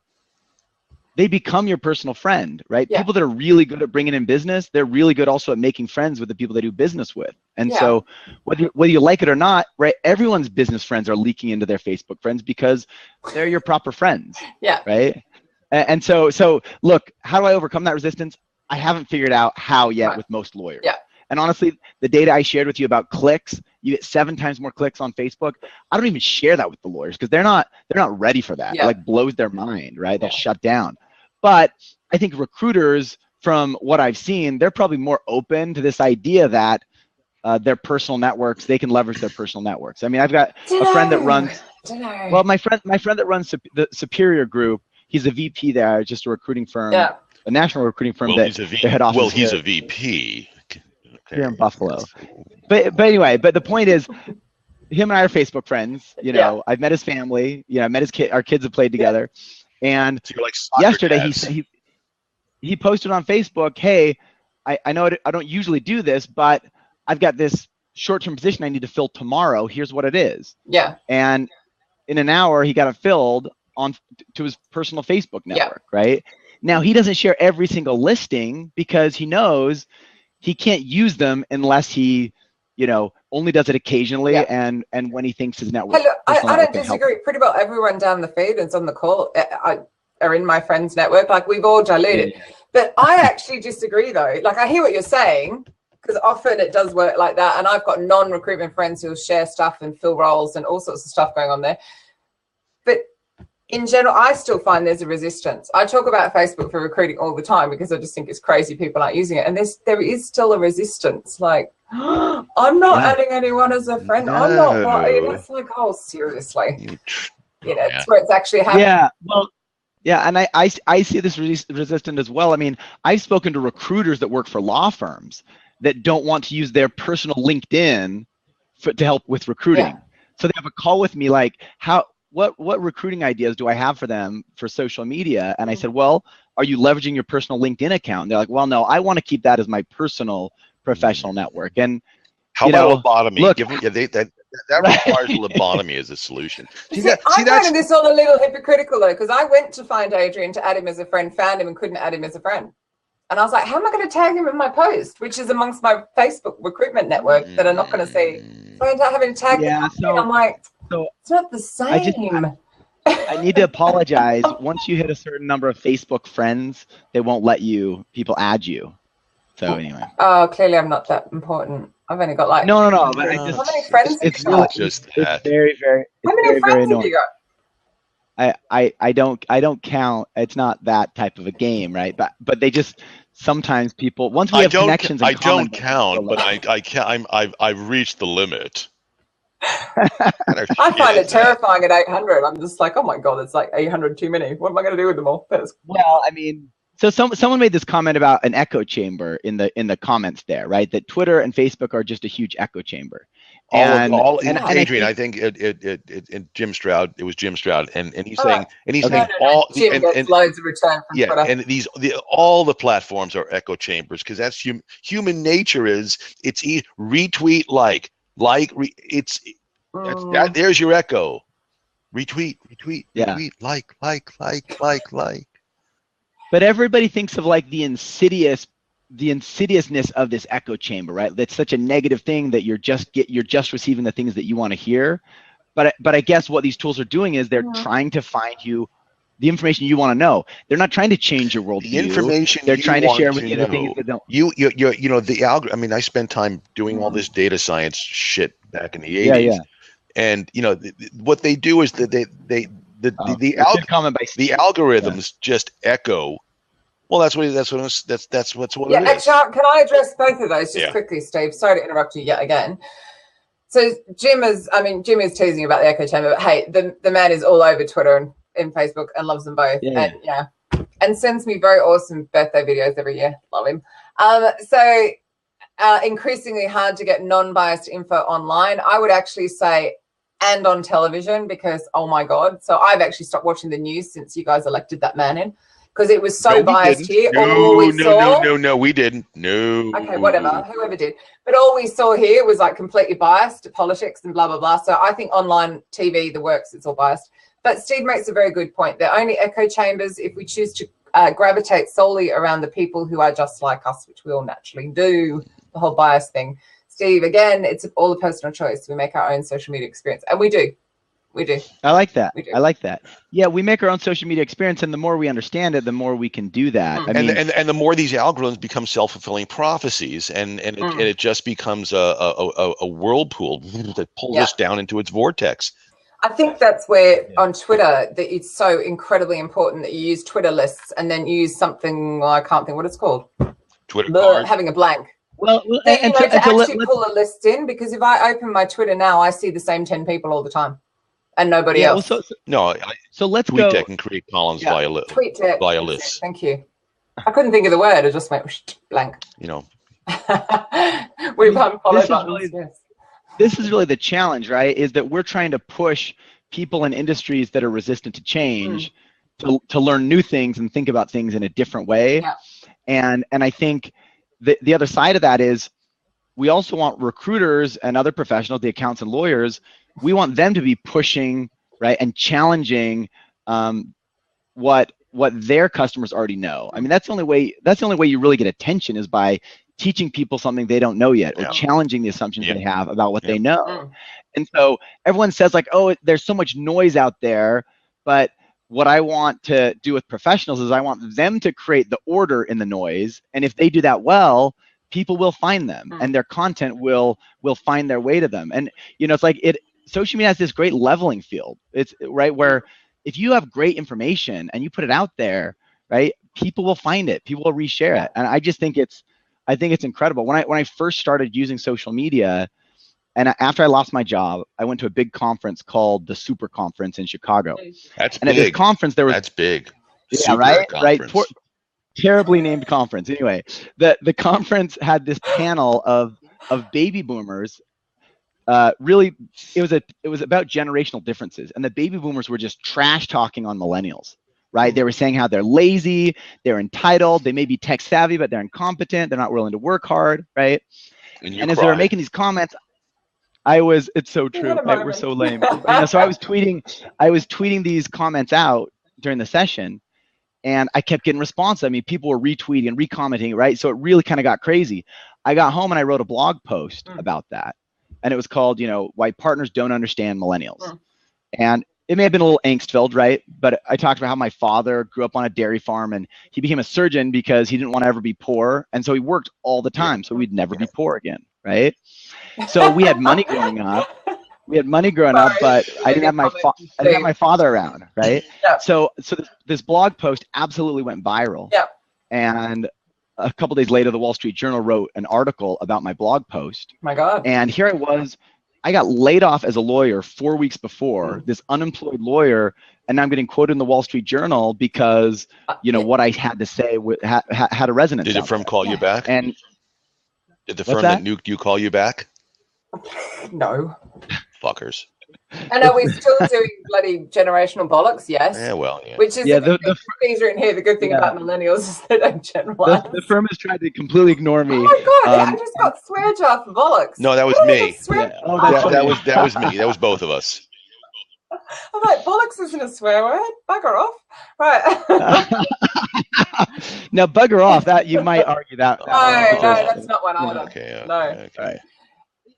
they become your personal friend, right? Yeah. People that are really good at bringing in business, they're really good also at making friends with the people they do business with. And so whether you like it or not, right, everyone's business friends are leaking into their Facebook friends because they're your proper friends, right? And so look, how do I overcome that resistance? I haven't figured out how yet with most lawyers. Yeah. And honestly, the data I shared with you about clicks, you get 7 times more clicks on Facebook. I don't even share that with the lawyers because they're not ready for that. It like blows their mind, right? They'll shut down. But I think recruiters, from what I've seen, they're probably more open to this idea that their personal networks, they can leverage their personal networks. I mean, I've got a friend that runs, well, my friend that runs the Superior Group, he's a VP there, just a recruiting firm, a national recruiting firm that their head office. Well, he's a VP. here in Buffalo. But anyway, but the point is, him and I are Facebook friends. You know, I've met his family. You know, I met his kid. Our kids have played together. And so you're like yesterday dads. he posted on Facebook, "Hey, I know I don't usually do this, but I've got this short-term position I need to fill tomorrow. Here's what it is." Yeah. And in an hour, he got it filled on to his personal Facebook network. Right now, he doesn't share every single listing because he knows he can't use them unless he, you know, only does it occasionally and when he thinks his network. Hey, look, I don't disagree. Pretty well everyone down the feed and on the call are in my friends' network. Like, we've all diluted. Yeah. But I actually disagree, though. Like, I hear what you're saying, because often it does work like that. And I've got non-recruitment friends who'll share stuff and fill roles and all sorts of stuff going on there. But in general, I still find there's a resistance. I talk about Facebook for recruiting all the time because I just think it's crazy people aren't using it. And there is still a resistance. Like, I'm not adding anyone as a friend. No. I'm not. It's like, oh, seriously. You know, it's where it's actually happening. Yeah, well, yeah, and I see this resistant as well. I mean, I've spoken to recruiters that work for law firms that don't want to use their personal LinkedIn to help with recruiting. Yeah. So they have a call with me like, what recruiting ideas do I have for them for social media? And I said, well, are you leveraging your personal LinkedIn account? And they're like, well, no, I want to keep that as my personal professional network. And how about lobotomy? Look, that requires lobotomy as a solution. I'm finding this all a little hypocritical, though, because I went to find Adrian to add him as a friend, found him and couldn't add him as a friend. And I was like, how am I going to tag him in my post, which is amongst my Facebook recruitment network that I'm not going to see? So I end up having to tag him. I'm like, it's not the same. I need to apologize. Once you hit a certain number of Facebook friends, they won't let people add you. So anyway. Oh, clearly I'm not that important. I've only got like no. But how many friends? It's really just that. It's very. How many friends have you got? I don't count. It's not that type of a game, right? But they just sometimes people once we have connections. I don't count, but I've reached the limit. I find it terrifying at 800. I'm just like, oh my god, it's like 800 too many. What am I going to do with them all? Well, I mean, so someone made this comment about an echo chamber in the comments there, right? That Twitter and Facebook are just a huge echo chamber. And Adrian, I think it Jim Stroud. It was Jim Stroud, and he's saying, Jim gets loads of return from Twitter. And all the platforms are echo chambers because that's human nature. It's retweet, there's your echo. Retweet, like. But everybody thinks of like the insidiousness of this echo chamber, right? That's such a negative thing that you're just receiving the things that you want to hear. But I guess what these tools are doing is they're trying to find you the information you want to know. They're not trying to change your worldview. The information they're trying to share with you the things that don't. The algorithm. I mean, I spent time doing all this data science shit back in the 80s. Yeah. And what they do is that the algorithms just echo. Well, that's what it is. Actually, can I address both of those just quickly, Steve? Sorry to interrupt you yet again. So Jim is teasing about the echo chamber, but hey, the man is all over Twitter and Facebook and loves them both. And sends me very awesome birthday videos every year. Love him. So increasingly hard to get non-biased info online. I would actually say, and on television, because oh my god. So I've actually stopped watching the news since you guys elected that man in. Because it was so biased here. No, we didn't. No. Okay, whatever. Whoever did. But all we saw here was like completely biased to politics and blah, blah, blah. So I think online TV, the works, it's all biased. But Steve makes a very good point. They're only echo chambers if we choose to gravitate solely around the people who are just like us, which we all naturally do, the whole bias thing. Steve, again, it's all a personal choice. We make our own social media experience. And we do. We do. I like that. I like that. Yeah, we make our own social media experience, and the more we understand it, the more we can do that. And the more these algorithms become self-fulfilling prophecies, and it just becomes a whirlpool that pulls us down into its vortex. I think that's where on Twitter that it's so incredibly important that you use Twitter lists and then use something, I can't think what it's called. Twitter having a blank. Well, and to actually pull a list in, because if I open my Twitter now, I see the same 10 people all the time. And nobody else. Well, so let's TweetDeck go. Can create columns via lists. Thank you. I couldn't think of the word. I just went blank. We've unfollowed buttons, yes. This is really the challenge, right? Is that we're trying to push people in industries that are resistant to change to learn new things and think about things in a different way. Yeah. And I think the other side of that is we also want recruiters and other professionals, the accountants and lawyers, we want them to be pushing, right, and challenging what their customers already know. I mean, that's the only way you really get attention is by teaching people something they don't know yet, or challenging the assumptions they have about what they know. And so everyone says like, oh, there's so much noise out there, but what I want to do with professionals is I want them to create the order in the noise, and if they do that well, people will find them, and their content will find their way to them. And it's like social media has this great leveling field. It's right where if you have great information and you put it out there, right, people will find it, people will reshare it, and I think it's incredible. When I first started using social media, and after I lost my job, I went to a big conference called the Super Conference in Chicago. That's and big. At this conference, there was that's big. Yeah, Super right, conference. right. Terribly named conference. Anyway, the conference had this panel of baby boomers. Really, it was about generational differences, and the baby boomers were just trash talking on millennials. Right? They were saying how they're lazy, they're entitled, they may be tech savvy, but they're incompetent, they're not willing to work hard, right? And as they were making these comments, it's so true, right? We're so lame. So I was tweeting these comments out during the session, and I kept getting responses. I mean, people were retweeting and recommenting, right? So it really kind of got crazy. I got home and I wrote a blog post about that, and it was called, Why Partners Don't Understand Millennials. And it may have been a little angst-filled, right? But I talked about how my father grew up on a dairy farm, and he became a surgeon because he didn't want to ever be poor, and so he worked all the time so we'd never be poor again, right? So we had money growing up. But I didn't have my father around, right? So this blog post absolutely went viral. Yeah. And a couple days later, the Wall Street Journal wrote an article about my blog post. My God. And here I was. I got laid off as a lawyer 4 weeks before, this unemployed lawyer, and now I'm getting quoted in the Wall Street Journal because, what I had to say had a resonance. Did the firm call you back? And did the firm that nuked you call you back? No. Fuckers. And are we still doing bloody generational bollocks? Yes. Yeah, well, yeah. Which is the things are in here. The good thing about millennials is they don't generalize. The firm has tried to completely ignore me. Oh my God! I just got swear jar for bollocks. No, that was me. Yeah. Oh, that was me. That was both of us. I'm like, bollocks isn't a swear word. Bugger off. Right. Now, bugger off. That you might argue that. No, that's not one either. Okay. No. Okay. Right.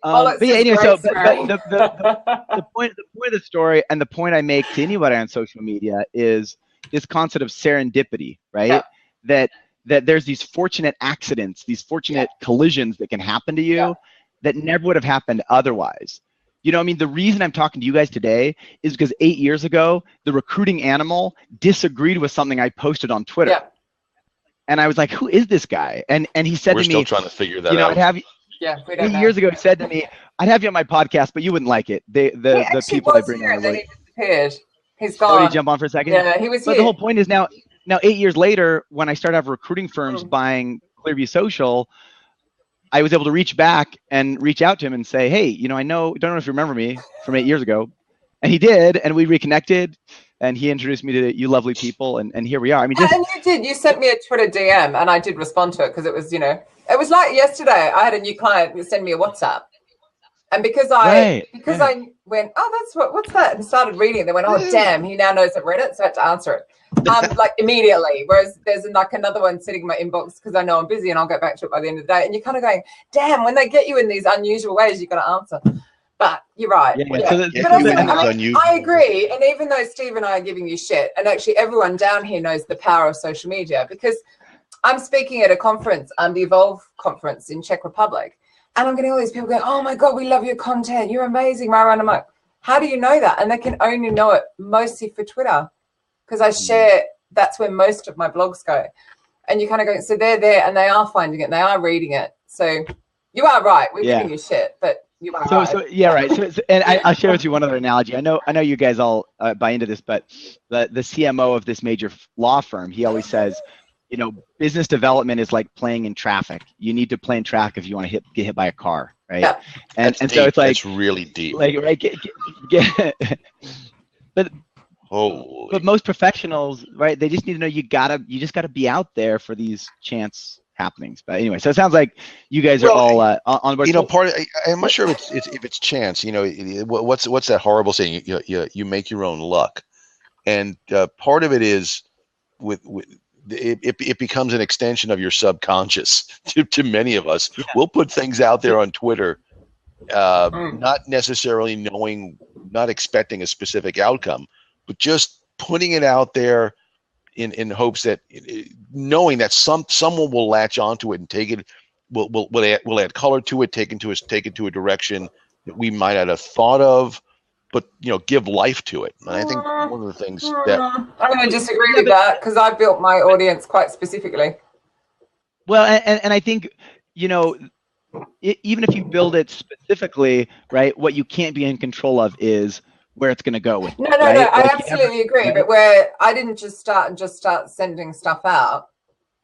But yeah, anyway, so the point of the story, and the point I make to anybody on social media, is this concept of serendipity, right? Yeah. That there's these fortunate accidents, these fortunate collisions that can happen to you that never would have happened otherwise. I mean, the reason I'm talking to you guys today is because 8 years ago, the recruiting animal disagreed with something I posted on Twitter. Yeah. And I was like, who is this guy? And he said to me, we're still trying to figure that out. We don't 8 years ago, he said to me, I'd have you on my podcast, but you wouldn't like it. The people I bring on. And then he disappeared. He's gone. Did he jump on for a second? Yeah, he was here. But the whole point is now 8 years later, when I started having recruiting firms buying Clearview Social, I was able to reach back and reach out to him and say, hey, don't know if you remember me from 8 years ago. And he did, and we reconnected, and he introduced me to you lovely people, and here we are. I mean, and you did. You sent me a Twitter DM, and I did respond to it because it was, it was like yesterday. I had a new client send me a WhatsApp, and because I went, oh, what's that, and started reading it. They went, oh, damn, he now knows I've read it, so I had to answer it, like immediately. Whereas there's like another one sitting in my inbox because I know I'm busy and I'll get back to it by the end of the day. And you're kind of going, damn, when they get you in these unusual ways, you've got to answer. But you're right. I agree. And even though Steve and I are giving you shit, and actually everyone down here knows the power of social media, because I'm speaking at a conference, the Evolve conference in Czech Republic, and I'm getting all these people going, oh my God, we love your content. You're amazing, Myra. And I'm like, how do you know that? And they can only know it mostly for Twitter, because I share, that's where most of my blogs go. And you kind of go, so they're there and they are finding it and they are reading it. So you are right. We're giving you shit, but you are right. So yeah, right. So and I'll share with you one other analogy. I know you guys all buy into this, but the CMO of this major law firm, he always says, you know, business development is like playing in traffic. You need to play in traffic if you want to get hit by a car, right? Yeah. And That's so deep. it's like, That's really deep. like, right, but most professionals, right, they just need to know you just gotta be out there for these chance happenings. But anyway, so it sounds like you guys are all on board. You know, I'm not sure if it's chance. You know, what's that horrible saying? You make your own luck, and part of it is it becomes an extension of your subconscious to many of us. Yeah. We'll put things out there on Twitter, not necessarily not expecting a specific outcome, but just putting it out there in hopes that, knowing that someone will latch onto it and take it, will add color to it, take it to a direction that we might not have thought of, but give life to it. And I think one of the things that I'm going to disagree with that, because I built my audience quite specifically. Well, and I think, even if you build it specifically, right, what you can't be in control of is where it's going to go with. No, right? no, I absolutely agree. But where I didn't just start sending stuff out.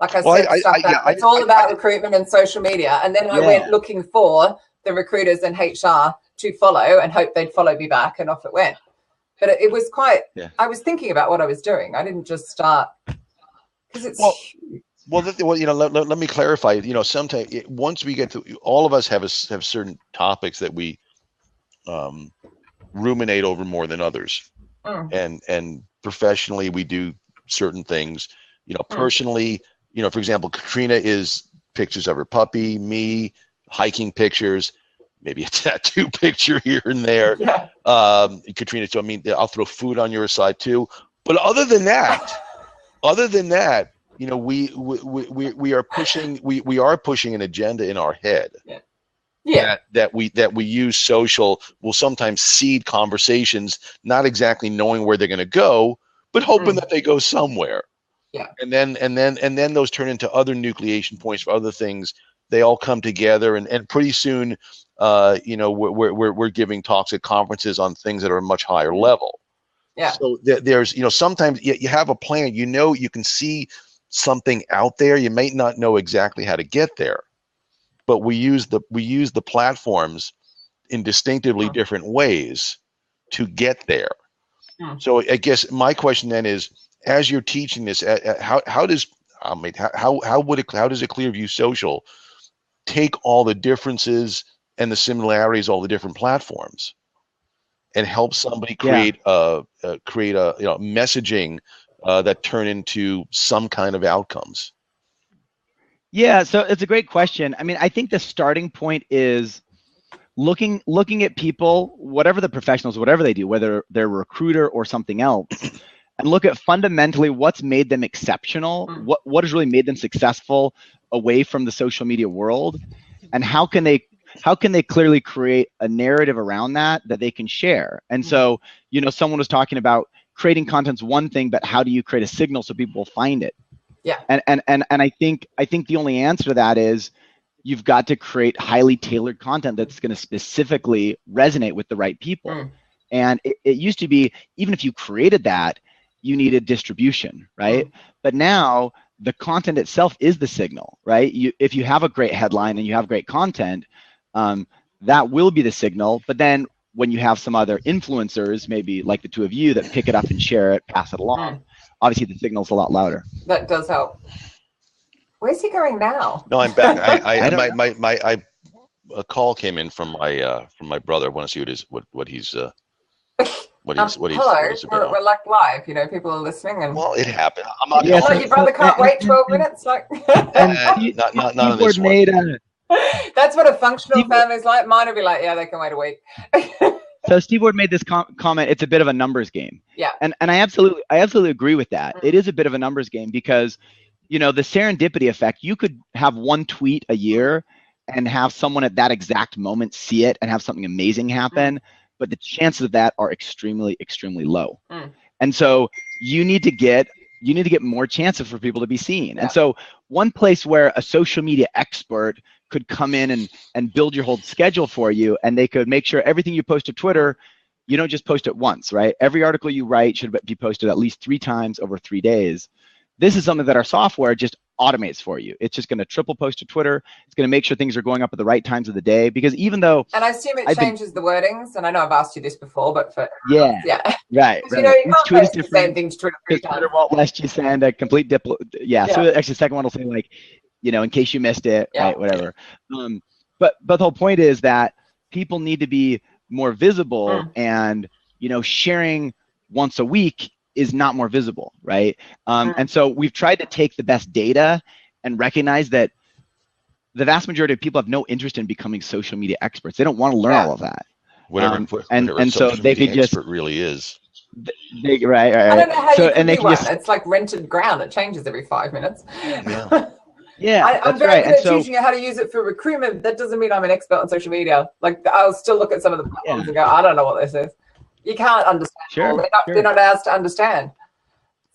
Like I sent stuff out. It's all about recruitment and social media. And then I went looking for the recruiters and HR to follow and hope they'd follow me back, and off it went. But it was quite, I was thinking about what I was doing. I didn't just start, because it's let me clarify. Sometimes once we get to, all of us have certain topics that we ruminate over more than others, and professionally we do certain things. Personally, for example, Katrina is pictures of her puppy, me hiking pictures, maybe a tattoo picture here and there. Katrina, so I mean, I'll throw food on your side too. But other than that, we are pushing an agenda in our head. That we use social. We'll sometimes seed conversations, not exactly knowing where they're going to go, but hoping that they go somewhere. And then those turn into other nucleation points for other things. They all come together, and pretty soon, we're giving talks at conferences on things that are a much higher level. So there's, sometimes you have a plan. You can see something out there. You might not know exactly how to get there, but we use the platforms in distinctively different ways to get there. So I guess my question then is, as you're teaching this, how does a Clearview Social take all the differences and the similarities, all the different platforms, and help somebody create a messaging that turn into some kind of outcomes? Yeah, so it's a great question. I mean, I think the starting point is looking at people, whatever the professionals, whatever they do, whether they're a recruiter or something else, and look at fundamentally what's made them exceptional, what has really made them successful away from the social media world, and how can they clearly create a narrative around that they can share. And so, someone was talking about creating content's one thing, but how do you create a signal so people will find it? And I think the only answer to that is you've got to create highly tailored content that's going to specifically resonate with the right people. And it used to be, even if you created that, you needed distribution, right? But now the content itself is the signal, right? If you have a great headline and you have great content, that will be the signal. But then when you have some other influencers, maybe like the two of you, that pick it up and share it, pass it along, obviously the signal's a lot louder. That does help. Where's he going now? No, I'm back. A call came in from my brother. I want to see what he's hello, we're like live. People are listening, and well, it happened. I'm not. Oh, your brother can't wait 12 minutes. Like, not on this one. That's what a functional family's like. Mine would be like, yeah, they can wait a week. So Steve Ward made this comment. It's a bit of a numbers game. And I absolutely agree with that. It is a bit of a numbers game because, the serendipity effect. You could have one tweet a year and have someone at that exact moment see it and have something amazing happen. But the chances of that are extremely, extremely low. And so you need to get more chances for people to be seen. And so one place where a social media expert could come in and build your whole schedule for you, and they could make sure everything you post to Twitter, you don't just post it once, right? Every article you write should be posted at least 3 times over 3 days. This is something that our software just automates for you. It's just going to triple post to Twitter. It's going to make sure things are going up at the right times of the day, because even though, and I assume it changes the wordings, and I know I've asked you this before, but for yeah, right. You know, you can't post the same thing to Twitter because Twitter won't let you send a complete So actually the second one will say, like, you know, in case you missed it, right, whatever. But the whole point is that people need to be more visible, and, you know, sharing once a week is not more visible, right? And so we've tried to take the best data and recognize that the vast majority of people have no interest in becoming social media experts. They don't want to learn all of that. Whatever so they could just really is. Right. I don't know how you can do one. It's like rented ground. It changes every 5 minutes. Yeah. I'm very good at teaching you how to use it for recruitment. That doesn't mean I'm an expert on social media. Like, I'll still look at some of the platforms and go, I don't know what this is. You can't understand. They're not asked to understand.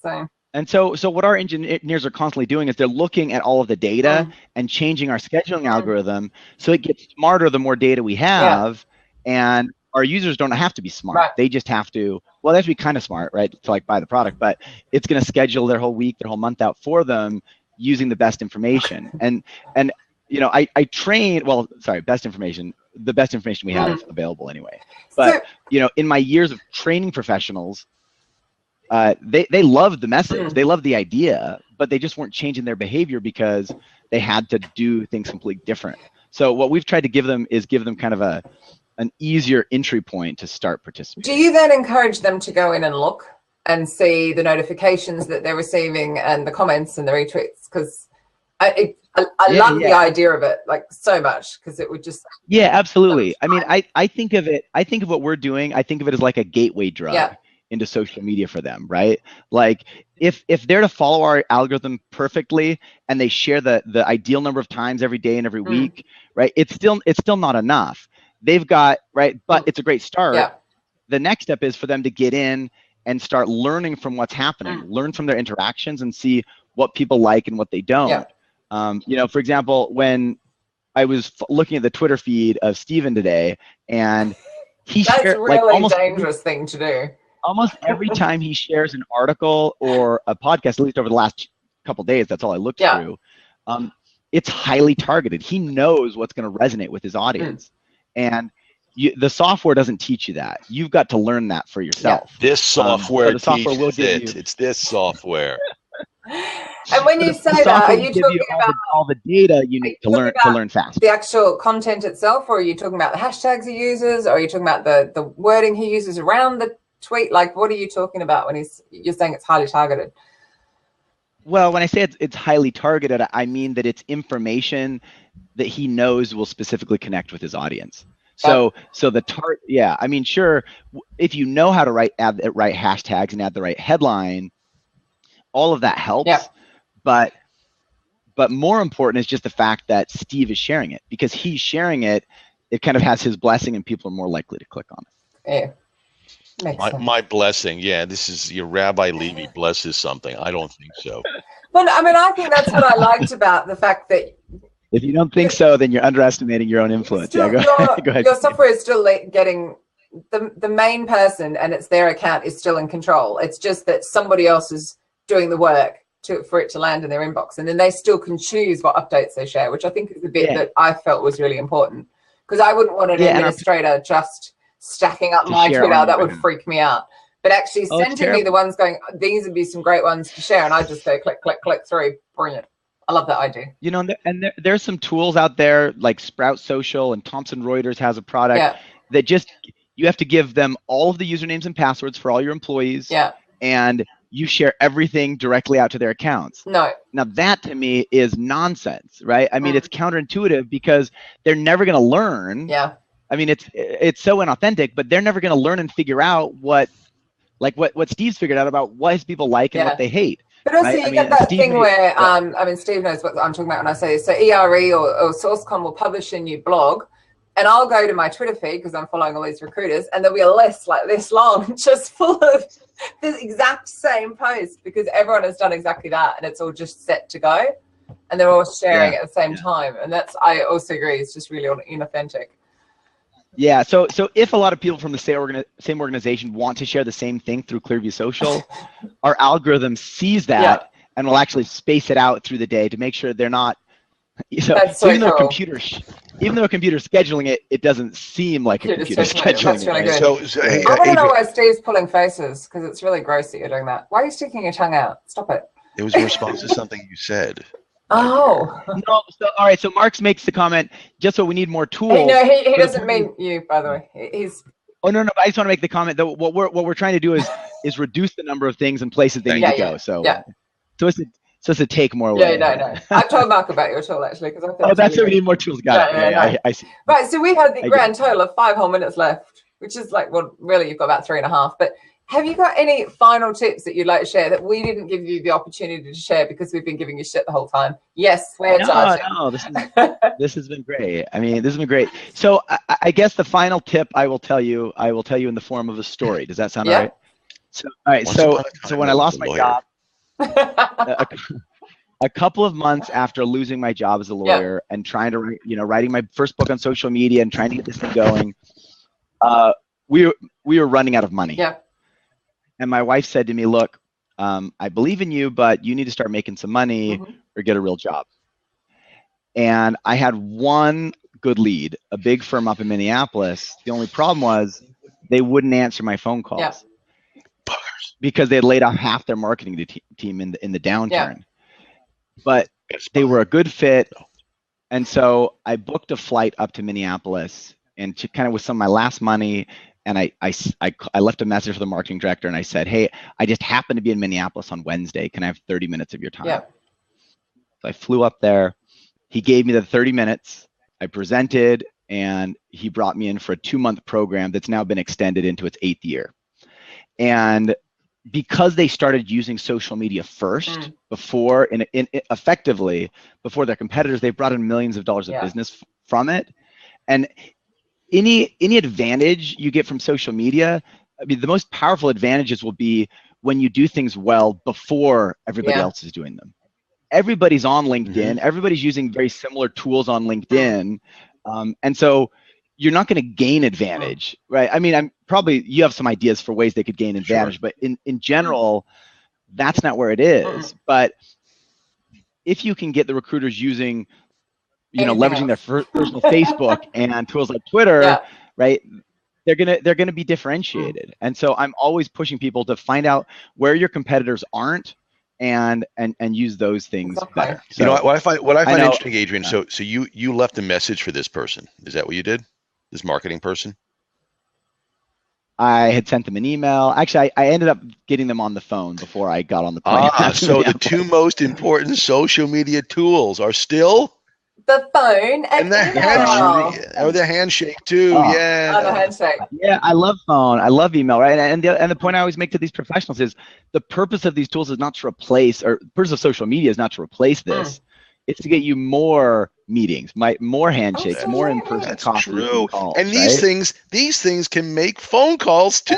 So what our engineers are constantly doing is they're looking at all of the data and changing our scheduling algorithm so it gets smarter the more data we have, and our users don't have to be smart. Right. They just have to, well, they have to be kind of smart, right, to like buy the product, but it's going to schedule their whole week, their whole month out for them using the best information. And you know, I train, best information. The best information we have available anyway. But you know, in my years of training professionals, they loved the message, they loved the idea, but they just weren't changing their behavior because they had to do things completely different. So what we've tried to give them is kind of an easier entry point to start participating. Do you then encourage them to go in and look and see the notifications that they're receiving and the comments and the retweets? Because I love the idea of it, like, so much, because it would just absolutely. I mean, I think of what we're doing, I think of it as like a gateway drug into social media for them, right? Like, if they're to follow our algorithm perfectly and they share the ideal number of times every day and every week, right, it's still not enough. They've got, right, but it's a great start. The next step is for them to get in and start learning from what's happening, learn from their interactions and see what people like and what they don't. You know, for example, when I was looking at the Twitter feed of Steven today, and he shared, really like, almost dangerous thing to do. Almost every time he shares an article or a podcast, at least over the last couple of days, that's all I looked through. It's highly targeted. He knows what's going to resonate with his audience, and the software doesn't teach you that. You've got to learn that for yourself. This software teaches it. It's this software. And when you say that, are you talking about all the data you need to learn fast? The actual content itself, or are you talking about the hashtags he uses, or are you talking about the wording he uses around the tweet? Like, what are you talking about when you're saying it's highly targeted? Well, when I say it's highly targeted, I mean that it's information that he knows will specifically connect with his audience. So I mean, sure, if you know how to add the right hashtags and add the right headline, all of that helps. But more important is just the fact that Steve is sharing it, because he's sharing it. It kind of has his blessing, and people are more likely to click on it. My blessing, this is your Rabbi Levy blesses something. I don't think so. Well, I mean, I think that's what I liked about the fact that if you don't think so, then you're underestimating your own influence. Go ahead. Your software is still getting the main person, and it's their account is still in control. It's just that somebody else is doing the work for it to land in their inbox, and then they still can choose what updates they share, which I think is the bit that I felt was really important, because I wouldn't want an administrator just stacking up my Twitter. That would freak me out. But actually sending me the ones going, these would be some great ones to share, and I just go click, click, click through. Brilliant. I love that idea. You know, and there's some tools out there like Sprout Social, and Thomson Reuters has a product that just, you have to give them all of the usernames and passwords for all your employees. And you share everything directly out to their accounts. Now that to me is nonsense, right? I mean, it's counterintuitive, because they're never going to learn. I mean, it's so inauthentic, but they're never going to learn and figure out what Steve's figured out about what his people like and what they hate. But also, you get that thing where, I mean, Steve knows what I'm talking about when I say this. So ERE or SourceCon will publish a new blog, and I'll go to my Twitter feed, because I'm following all these recruiters, and there'll be a list like this long, just full of the exact same post, because everyone has done exactly that, and it's all just set to go, and they're all sharing at the same time. And that's, I also agree, it's just really inauthentic. Yeah, so if a lot of people from the same organization want to share the same thing through Clearview Social, our algorithm sees that and we'll actually space it out through the day to make sure they're not. So even though cool. even though a computer's scheduling it, it doesn't seem like a computer scheduling That's really it. good. So hey, I want to know Adrian, why Steve's pulling faces, because it's really gross that you're doing that. Why are you sticking your tongue out? Stop it. it was in response to something you said. Oh. No, so all right. So Marx makes the comment, just so we need more tools. He doesn't mean you, by the way. He's. Oh no, I just want to make the comment that what we're trying to do is reduce the number of things and places they need to go. So it's to take more away. No. I've told Mark about your tool actually, because I think. That's why we need more tools. Got it. I see. Right, so we had the grand total of 5 whole minutes left, which is like, well, really, you've got about 3.5. But have you got any final tips that you'd like to share that we didn't give you the opportunity to share because we've been giving you shit the whole time? Yes, we're charging. No, this has been great. I mean, this has been great. So I guess the final tip I will tell you in the form of a story. Does that sound all right? So all right. So when I lost my job, a couple of months after losing my job as a lawyer and trying to writing my first book on social media and trying to get this thing going, we were running out of money. Yeah. And my wife said to me, look, I believe in you, but you need to start making some money or get a real job. And I had one good lead, a big firm up in Minneapolis. The only problem was they wouldn't answer my phone calls because they had laid off half their marketing team in the downturn. Yeah. But they were a good fit. And so I booked a flight up to Minneapolis and to kind of with some of my last money. And I left a message for the marketing director and I said, hey, I just happen to be in Minneapolis on Wednesday. Can I have 30 minutes of your time? Yeah. So I flew up there. He gave me the 30 minutes. I presented and he brought me in for a 2-month program that's now been extended into its 8th year. And because they started using social media first before effectively before their competitors, they brought in millions of dollars of business from it. And any advantage you get from social media, I mean, the most powerful advantages will be when you do things well before everybody else is doing them. Everybody's on LinkedIn. Everybody's using very similar tools on LinkedIn. And so you're not going to gain advantage, right? I mean, you have some ideas for ways they could gain advantage, but in general, that's not where it is. But if you can get the recruiters using leveraging their personal Facebook and tools like Twitter, right? They're gonna be differentiated. And so I'm always pushing people to find out where your competitors aren't and use those things better. So, what I find interesting, Adrian. So you left a message for this person. Is that what you did? This marketing person? I had sent them an email. Actually, I ended up getting them on the phone before I got on the plane. So the 2 most important social media tools are still the phone and the handshake, or the handshake too. The handshake. Yeah, I love phone. I love email, right? And the point I always make to these professionals is the purpose of these tools is not to replace, or the purpose of social media is not to replace this. It's to get you more meetings, more handshakes, more in-person coffee. True. Calls, and these things can make phone calls too.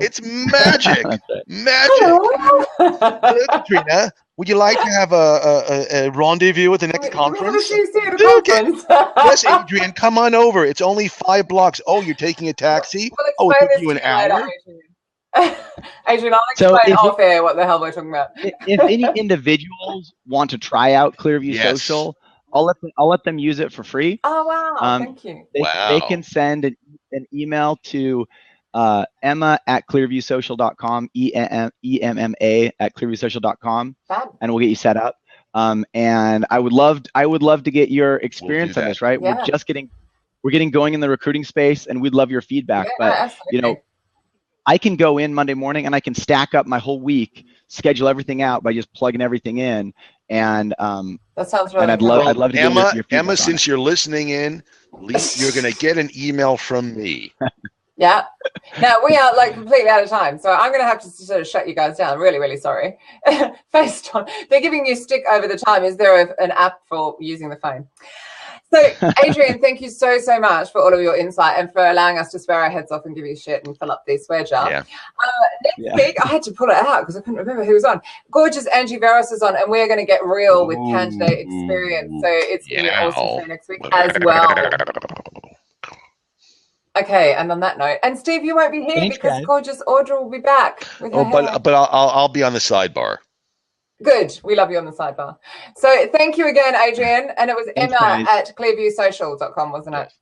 It's magic. Magic. Hello, Katrina. Would you like to have a rendezvous at the next conference? Yes, Adrian, come on over. It's only 5 blocks. Oh, you're taking a taxi? Oh, it took you an hour? Adrian, I'll explain off air what the hell we're talking about. If any individuals want to try out Clearview Social, I'll let them use it for free. Oh, wow. Thank you. They can send an email to Emma@clearviewsocial.com, EMMA@clearviewsocial.com, and we'll get you set up. And I would love to get your experience on this, right? Yeah. We're getting going in the recruiting space, and we'd love your feedback. But absolutely. I can go in Monday morning and I can stack up my whole week, schedule everything out by just plugging everything in. And that sounds really I'd love to get your feedback. Emma, since you're listening in, you're going to get an email from me. Yeah. Now we are like completely out of time, so I'm going to have to sort of shut you guys down. Really, really sorry. Based on they're giving you stick over the time. Is there an app for using the phone? So, Adrian, thank you so much for all of your insight and for allowing us to swear our heads off and give you shit and fill up the swear jar. Yeah. Next week, I had to pull it out because I couldn't remember who was on. Gorgeous Angie Veros is on, and we're going to get real with candidate experience. So it's going to be awesome for next week as well. Okay, and on that note, and Steve, you won't be here because gorgeous Audra will be back with her hair. But I'll be on the sidebar. Good. We love you on the sidebar. So thank you again, Adrian. And it was Thanks, Emma guys. at clearviewsocial.com, wasn't it?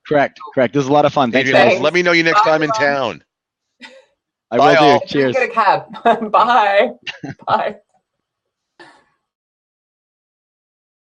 Correct. This was a lot of fun. Thanks, Adrian, guys. Thanks. let me know you next Bye, time in everyone. town. I Bye, will all. do. Cheers. Get a cab. Bye. Bye.